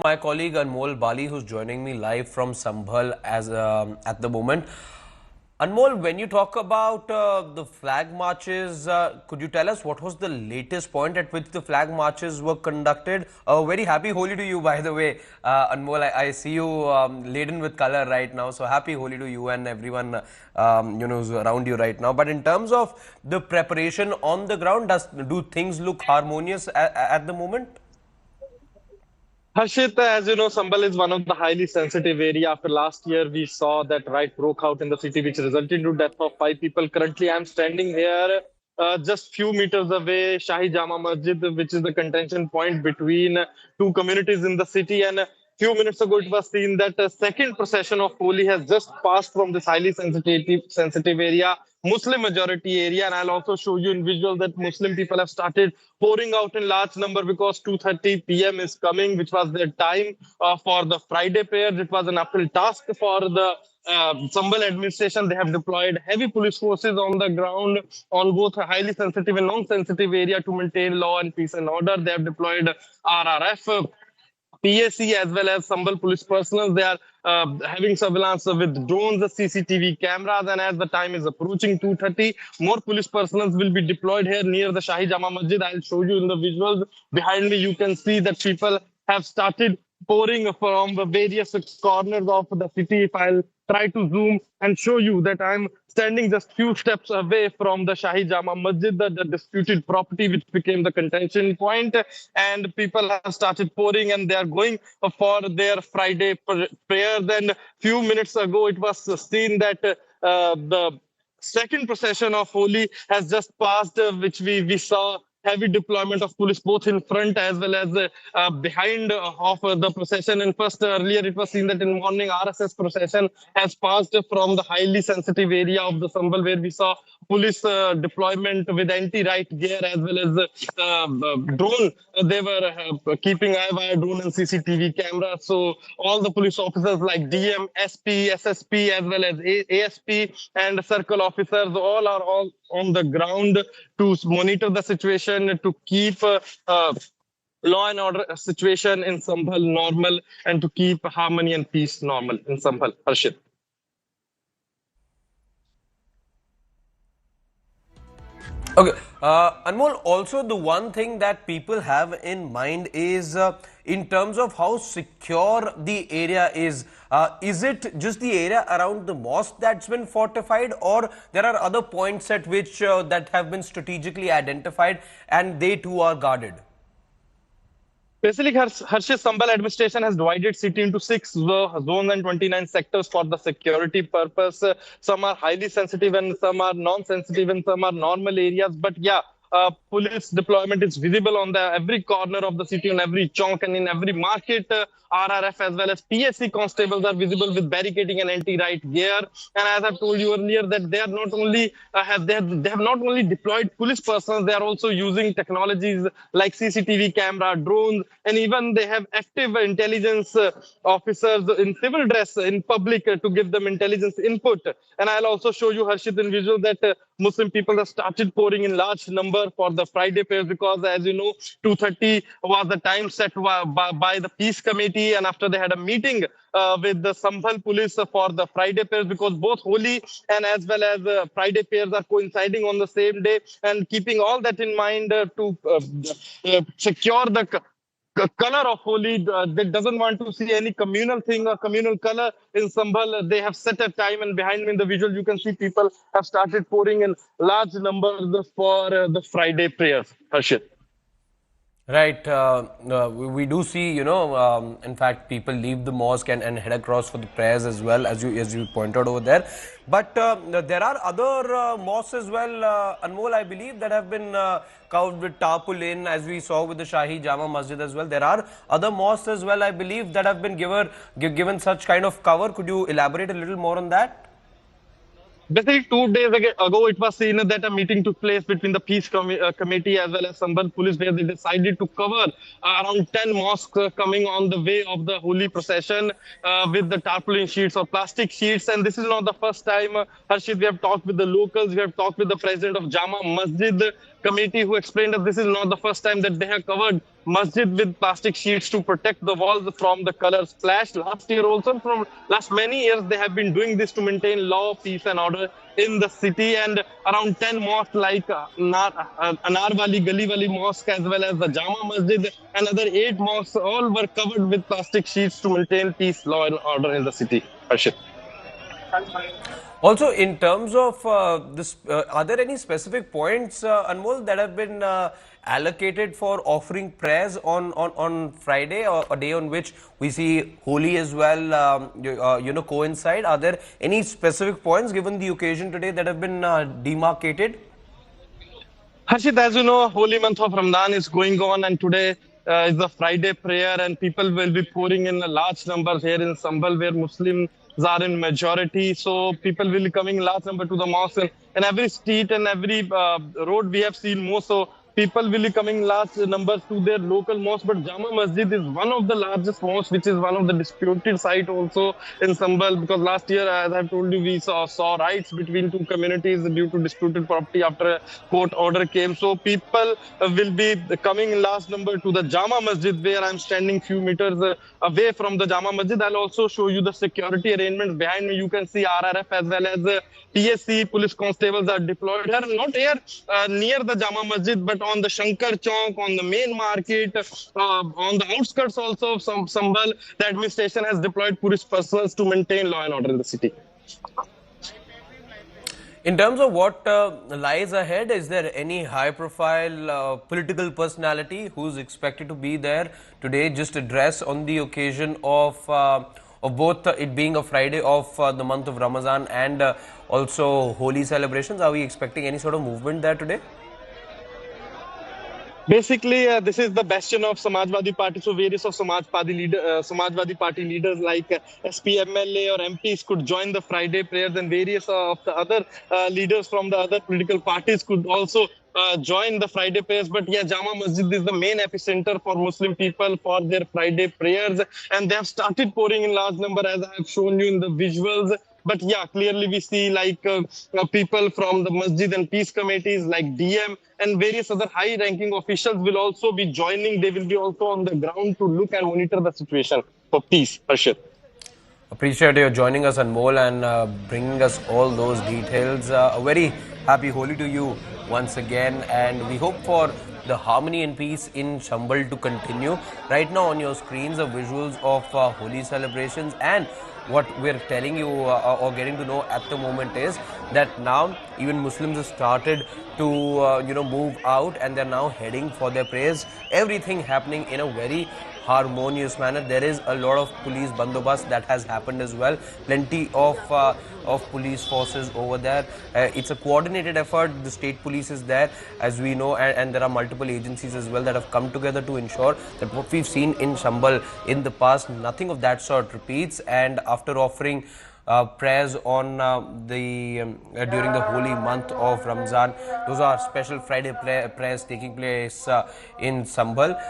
my colleague Anmol Bali, who's joining me live from Sambhal at the moment. Anmol, when you talk about the flag marches, could you tell us what was the latest point at which the flag marches were conducted? Very happy Holi to you, by the way, Anmol. I see you laden with color right now, so happy Holi to you and everyone who's around you right now. But in terms of the preparation on the ground, do things look harmonious at the moment? Harshit, as you know, Sambhal is one of the highly sensitive area. After last year, we saw that riot broke out in the city, which resulted in death of 5 people. Currently, I'm standing here just few meters away, Shahi Jama Masjid, which is the contention point between two communities in the city. And a few minutes ago, it was seen that a second procession of Holi has just passed from this highly sensitive area, Muslim majority area. And I'll also show you in visual that Muslim people have started pouring out in large number because 2:30 p.m. is coming, which was their time for the Friday prayers. It was an uphill task for the Sambhal administration. They have deployed heavy police forces on the ground on both a highly sensitive and non-sensitive area to maintain law and peace and order. They have deployed RRF, PAC as well as Sambhal police personnel. They are having surveillance with drones, CCTV cameras, and as the time is approaching 2:30, more police personnel will be deployed here near the Shahi Jama Masjid. I'll show you in the visuals. Behind me, you can see that people have started pouring from the various corners of the city. If I'll try to zoom and show you that I'm standing just few steps away from the Shahi Jama Masjid, the disputed property which became the contention point, and people have started pouring and they are going for their Friday prayer. Then few minutes ago, it was seen that the second procession of Holi has just passed, which we saw heavy deployment of police both in front as well as behind of the procession. And first, earlier it was seen that in morning RSS procession has passed from the highly sensitive area of the Sambhal, where we saw police deployment with anti-riot gear as well as drone. They were keeping eye drone and CCTV cameras. So all the police officers like DM, SP, SSP as well as ASP and circle officers all are all on the ground to monitor the situation, to keep law and order situation in Sambhal normal, and to keep harmony and peace normal in Sambhal. Harshit. Okay, Anmol, also the one thing that people have in mind is in terms of how secure the area is. Is it just the area around the mosque that's been fortified, or there are other points at which that have been strategically identified and they too are guarded? Basically, Harshit, Sambhal administration has divided city into 6 zones and 29 sectors for the security purpose. Some are highly sensitive and some are non-sensitive and some are normal areas. But yeah, police deployment is visible on the every corner of the city, on every chowk and in every market. RRF as well as PSC constables are visible with barricading and anti-riot gear. And as I've told you earlier, that they are not only they have not only deployed police personnel, they are also using technologies like CCTV camera, drones, and even they have active intelligence officers in civil dress in public to give them intelligence input. And I'll also show you, Harshit, in visual that Muslim people have started pouring in large number for the Friday prayers because, as you know, 2:30 was the time set by the peace committee, and after they had a meeting with the Sambhal police for the Friday prayers, because both Holi and as well as Friday prayers are coinciding on the same day, and keeping all that in mind to secure the color of Holi, that doesn't want to see any communal thing or communal color in Sambhal. They have set a time, and behind me in the visual, you can see people have started pouring in large numbers for the Friday prayers. Harshit. Right. We do see, in fact, people leave the mosque and head across for the prayers as well, as you pointed out over there. But there are other mosques as well, Anmol, I believe, that have been covered with tarpaulin, as we saw with the Shahi Jama Masjid as well. There are other mosques as well, I believe, that have been given such kind of cover. Could you elaborate a little more on that? Basically, 2 days ago, it was seen that a meeting took place between the peace committee as well as Sambhal police, where they decided to cover around 10 mosques coming on the way of the Holi procession with the tarpaulin sheets or plastic sheets. And this is not the first time, Harshit, we have talked with the locals, we have talked with the president of Jama Masjid, committee who explained that this is not the first time that they have covered masjid with plastic sheets to protect the walls from the color splash. Last year also, from last many years, they have been doing this to maintain law, peace and order in the city. And around 10 mosques like Anarwali, Galiwali Mosque as well as the Jama Masjid, another 8 mosques, all were covered with plastic sheets to maintain peace, law and order in the city. Harshit. Also, in terms of this, are there any specific points, Anmol, that have been allocated for offering prayers on Friday, or a day on which we see Holi as well, coincide? Are there any specific points given the occasion today that have been demarcated? Harshit, as you know, holy month of Ramadan is going on, and today is the Friday prayer, and people will be pouring in large numbers here in Sambhal, where Muslims are in majority. So people will be coming in large number to the mosque, and every street and every road we have seen more. So people will be coming large numbers to their local mosque. But Jama Masjid is one of the largest mosques, which is one of the disputed site also in Sambhal, because last year, as I've told you, we saw riots between two communities due to disputed property after a court order came. So people will be coming in large number to the Jama Masjid, where I'm standing few meters away from the Jama Masjid. I'll also show you the security arrangements. Behind me, you can see RRF as well as PSC, police constables are deployed here, not here near the Jama Masjid, but on the Shankar Chowk, on the main market, on the outskirts also of Sambhal. The administration has deployed police personnel to maintain law and order in the city. In terms of what lies ahead, is there any high-profile political personality who's expected to be there today, just address on the occasion of both it being a Friday of the month of Ramadan and also Holi celebrations? Are we expecting any sort of movement there today? Basically, this is the bastion of Samajwadi Party. So various of Samajwadi Party leaders like SP, MLA or MPs could join the Friday prayers, and various of the other leaders from the other political parties could also join the Friday prayers. But yeah, Jama Masjid is the main epicenter for Muslim people for their Friday prayers, and they have started pouring in large number, as I have shown you in the visuals. But yeah, clearly we see like people from the Masjid and Peace committees like DM and various other high-ranking officials will also be joining. They will be also on the ground to look and monitor the situation for peace. Harshit. Appreciate you joining us, Anmol, and bringing us all those details. A very happy Holi to you once again, and we hope for the harmony and peace in Sambhal to continue. Right now on your screens are visuals of Holi celebrations, and what we're telling you or getting to know at the moment is that now even Muslims have started to move out, and they're now heading for their prayers. Everything happening in a very harmonious manner. There is a lot of police bandobast that has happened as well. Plenty of police forces over there. It's a coordinated effort. The state police is there, as we know, and there are multiple agencies as well that have come together to ensure that what we've seen in Sambhal in the past, nothing of that sort repeats. And after offering prayers on during the holy month of Ramzan, those are special Friday prayers taking place in Sambhal.